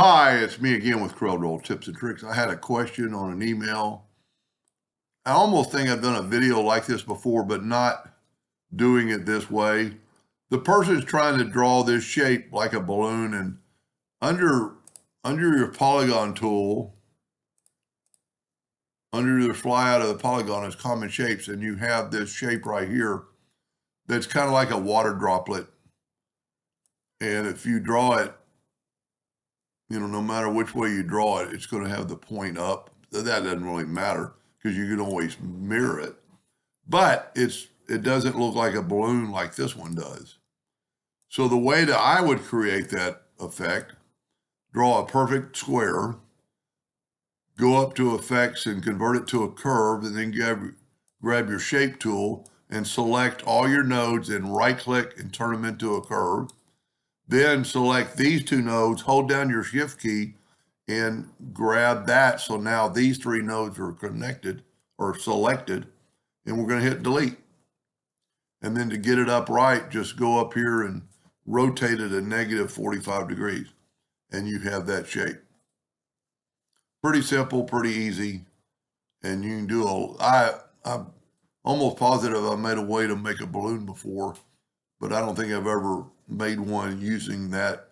Hi, it's me again with Corel Tips and Tricks. I had a question on an email. I almost think I've done a video like this before, but not doing it this way. The person's trying to draw this shape like a balloon, and under your polygon tool, under the fly out of the polygon is common shapes, and you have this shape right here that's kind of like a water droplet. And if you draw it, no matter which way you draw it, it's going to have the point up. That doesn't really matter because you can always mirror it. But it doesn't look like a balloon like this one does. So the way that I would create that effect, draw a perfect square, go up to effects and convert it to a curve, and then grab your shape tool and select all your nodes and right click and turn them into a curve. Then select these two nodes, hold down your shift key and grab that. So now these three nodes are connected or selected, and we're going to hit delete. And then to get it upright, just go up here and rotate it at negative 45 degrees, and you have that shape. Pretty simple, pretty easy. And you can do I'm almost positive I made a way to make a balloon before, but I don't think I've ever made one using that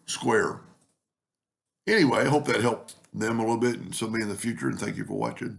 square. Anyway, I hope that helped them a little bit and somebody in the future, and thank you for watching.